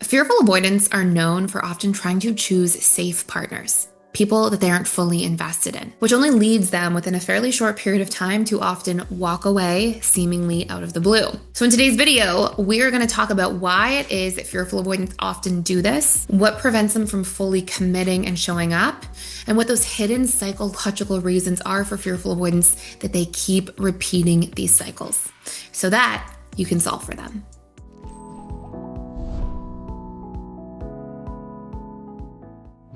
Fearful avoidants are known for often trying to choose safe partners, people that they aren't fully invested in, which only leads them within a fairly short period of time to often walk away seemingly out of the blue. So in today's video, we're going to talk about why it is that fearful avoidants often do this, what prevents them from fully committing and showing up, and what those hidden psychological reasons are for fearful avoidance that they keep repeating these cycles so that you can solve for them.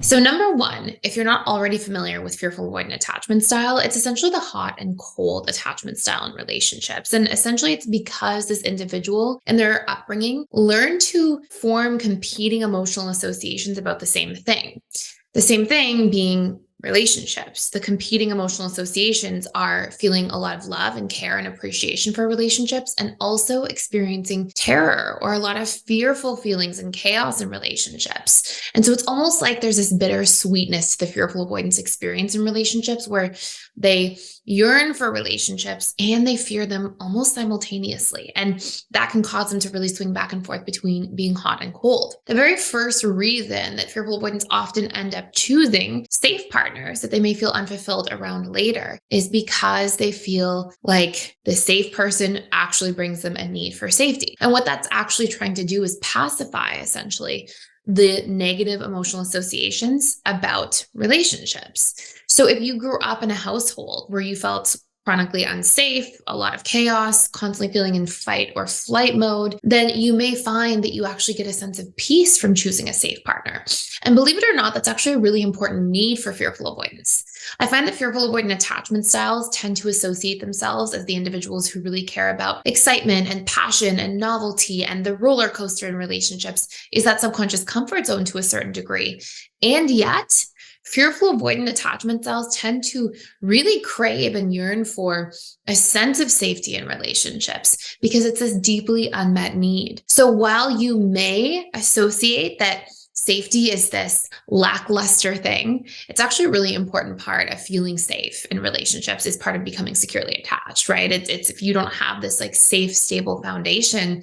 So number one, if you're not already familiar with fearful avoidant attachment style, it's essentially the hot and cold attachment style in relationships. And essentially it's because this individual and their upbringing learn to form competing emotional associations about the same thing. The same thing being relationships. The competing emotional associations are feeling a lot of love and care and appreciation for relationships, and also experiencing terror or a lot of fearful feelings and chaos in relationships. And so it's almost like there's this bitter sweetness to the fearful avoidance experience in relationships where they yearn for relationships and they fear them almost simultaneously. And that can cause them to really swing back and forth between being hot and cold. The very first reason that fearful avoidants often end up choosing safe partners that they may feel unfulfilled around later is because they feel like the safe person actually brings them a need for safety. And what that's actually trying to do is pacify essentially the negative emotional associations about relationships. So if you grew up in a household where you felt chronically unsafe, a lot of chaos, constantly feeling in fight or flight mode, then you may find that you actually get a sense of peace from choosing a safe partner. And believe it or not, that's actually a really important need for fearful avoidance. I find that fearful avoidant attachment styles tend to associate themselves as the individuals who really care about excitement and passion and novelty, and the roller coaster in relationships is that subconscious comfort zone to a certain degree. And yet, fearful avoidant attachment styles tend to really crave and yearn for a sense of safety in relationships because it's this deeply unmet need. So while you may associate that safety is this lackluster thing, it's actually a really important part of feeling safe in relationships is part of becoming securely attached, right? It's if you don't have this like safe, stable foundation,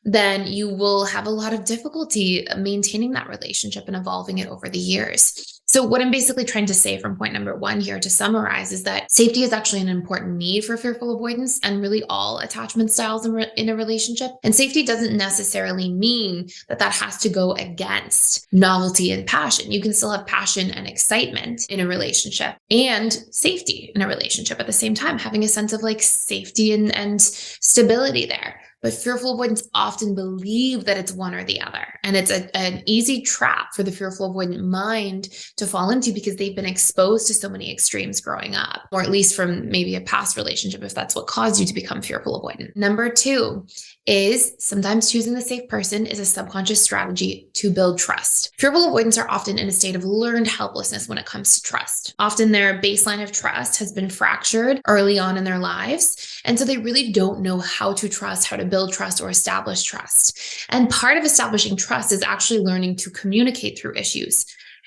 then you will have a lot of difficulty maintaining that relationship and evolving it over the years. So what I'm basically trying to say from point number one here to summarize is that safety is actually an important need for fearful avoidance and really all attachment styles in a relationship. And safety doesn't necessarily mean that that has to go against novelty and passion. You can still have passion and excitement in a relationship and safety in a relationship at the same time, having a sense of like safety and stability there. But fearful avoidants often believe that it's one or the other. And it's an easy trap for the fearful avoidant mind to fall into because they've been exposed to so many extremes growing up, or at least from maybe a past relationship, if that's what caused you to become fearful avoidant. Number two is sometimes choosing the safe person is a subconscious strategy to build trust. Fearful avoidants are often in a state of learned helplessness when it comes to trust. Often their baseline of trust has been fractured early on in their lives. And so they really don't know how to trust, how to build trust or establish trust. And part of establishing trust is actually learning to communicate through issues.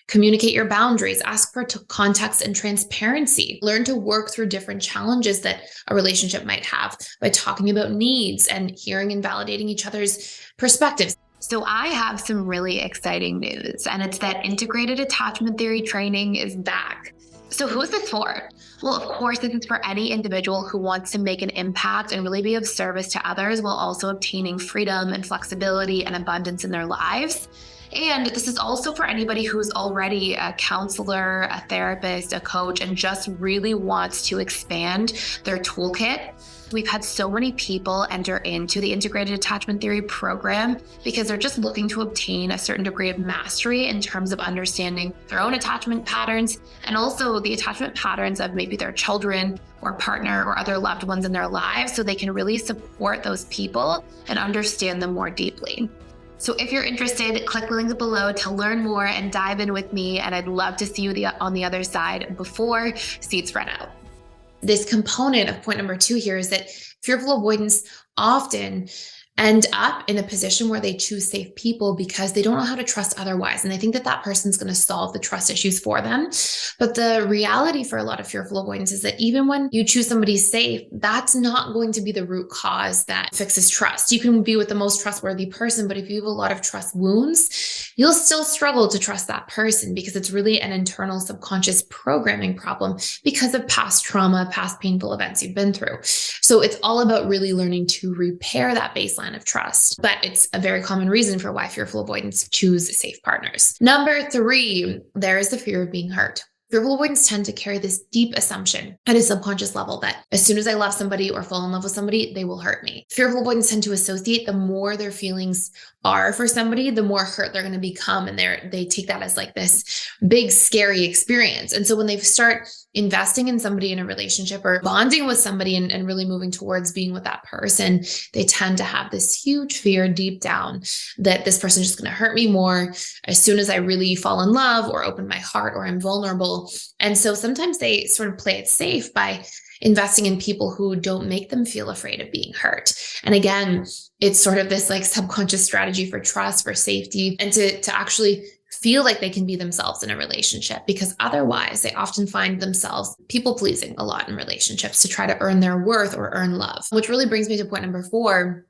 Communicate your boundaries, ask for context and transparency, learn to work through different challenges that a relationship might have by talking about needs and hearing and validating each other's perspectives. So I have some really exciting news, and it's that integrated attachment theory training is back. So who is this for? Well, of course, this is for any individual who wants to make an impact and really be of service to others while also obtaining freedom and flexibility and abundance in their lives. And this is also for anybody who's already a counselor, a therapist, a coach, and just really wants to expand their toolkit. We've had so many people enter into the integrated attachment theory program because they're just looking to obtain a certain degree of mastery in terms of understanding their own attachment patterns and also the attachment patterns of maybe their children or partner or other loved ones in their lives so they can really support those people and understand them more deeply. So if you're interested, click the link below to learn more and dive in with me, and I'd love to see you on the other side before seats run out. This component of point number two here is that fearful avoidance often end up in a position where they choose safe people because they don't know how to trust otherwise. And they think that that person's going to solve the trust issues for them. But the reality for a lot of fearful avoidance is that even when you choose somebody safe, that's not going to be the root cause that fixes trust. You can be with the most trustworthy person, but if you have a lot of trust wounds, you'll still struggle to trust that person because it's really an internal subconscious programming problem because of past trauma, past painful events you've been through. So it's all about really learning to repair that baseline of trust. But it's a very common reason for why fearful avoidants choose safe partners. Number 3, there is the fear of being hurt. Fearful avoidants tend to carry this deep assumption at a subconscious level that as soon as I love somebody or fall in love with somebody, they will hurt me. Fearful avoidants tend to associate the more their feelings are for somebody, the more hurt they're going to become. And they take that as like this big, scary experience. And so when they start investing in somebody in a relationship or bonding with somebody and really moving towards being with that person, they tend to have this huge fear deep down that this person is just going to hurt me more as soon as I really fall in love or open my heart or I'm vulnerable. And so sometimes they sort of play it safe by investing in people who don't make them feel afraid of being hurt. And again, it's sort of this like subconscious strategy for trust, for safety, and to actually feel like they can be themselves in a relationship, because otherwise they often find themselves people pleasing a lot in relationships to try to earn their worth or earn love. Which really brings me to point number 4,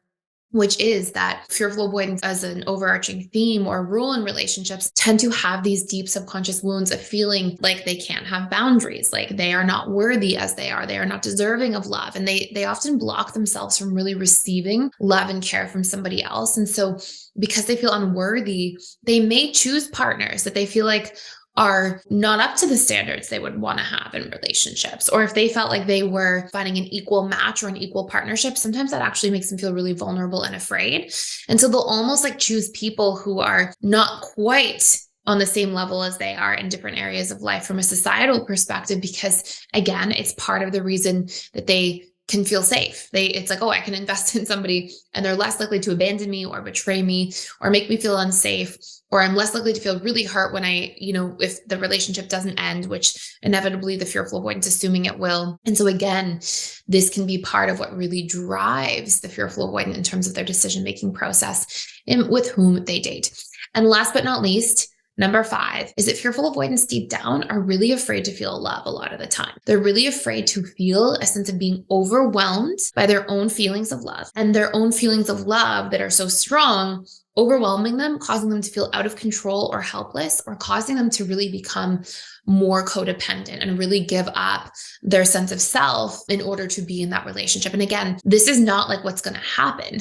which is that fearful avoidance as an overarching theme or rule in relationships tend to have these deep subconscious wounds of feeling like they can't have boundaries, like they are not worthy as they are not deserving of love. And they often block themselves from really receiving love and care from somebody else. And so because they feel unworthy, they may choose partners that they feel like are not up to the standards they would want to have in relationships. Or if they felt like they were finding an equal match or an equal partnership, sometimes that actually makes them feel really vulnerable and afraid. And so they'll almost like choose people who are not quite on the same level as they are in different areas of life from a societal perspective, because again, it's part of the reason that they can feel safe. It's like, oh, I can invest in somebody and they're less likely to abandon me or betray me or make me feel unsafe, or I'm less likely to feel really hurt when if the relationship doesn't end, which inevitably the fearful avoidance assuming it will. And so again, this can be part of what really drives the fearful avoidant in terms of their decision-making process and with whom they date. And last but not least, number 5 is that fearful avoidants deep down are really afraid to feel love a lot of the time. They're really afraid to feel a sense of being overwhelmed by their own feelings of love, and their own feelings of love that are so strong, overwhelming them, causing them to feel out of control or helpless, or causing them to really become more codependent and really give up their sense of self in order to be in that relationship. And again, this is not like what's going to happen.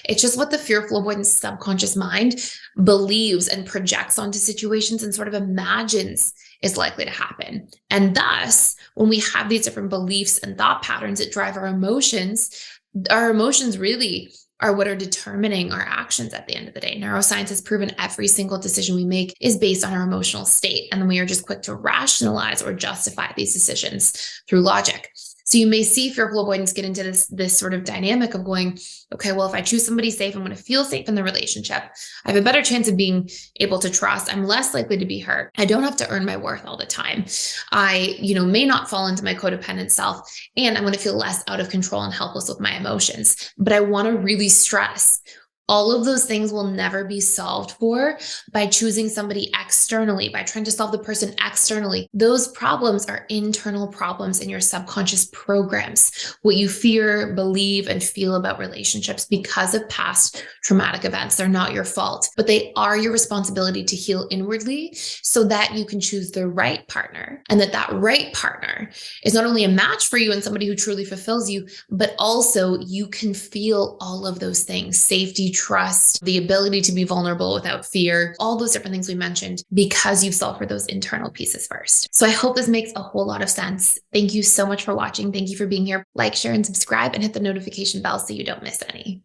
It's just what the fearful avoidance subconscious mind believes and projects onto situations and sort of imagines is likely to happen. And thus, when we have these different beliefs and thought patterns that drive our emotions really are what are determining our actions at the end of the day. Neuroscience has proven every single decision we make is based on our emotional state. And then we are just quick to rationalize or justify these decisions through logic. So you may see fearful avoidance get into this sort of dynamic of going, okay, well, if I choose somebody safe, I'm going to feel safe in the relationship. I have a better chance of being able to trust. I'm less likely to be hurt. I don't have to earn my worth all the time. I, may not fall into my codependent self, and I'm going to feel less out of control and helpless with my emotions. But I want to really stress, all of those things will never be solved for by choosing somebody externally, by trying to solve the person externally. Those problems are internal problems in your subconscious programs, what you fear, believe, and feel about relationships because of past traumatic events. They're not your fault, but they are your responsibility to heal inwardly so that you can choose the right partner, and that right partner is not only a match for you and somebody who truly fulfills you, but also you can feel all of those things: safety, trust, the ability to be vulnerable without fear, all those different things we mentioned, because you've solved for those internal pieces first. So I hope this makes a whole lot of sense. Thank you so much for watching. Thank you for being here. Like, share, and subscribe, and hit the notification bell so you don't miss any.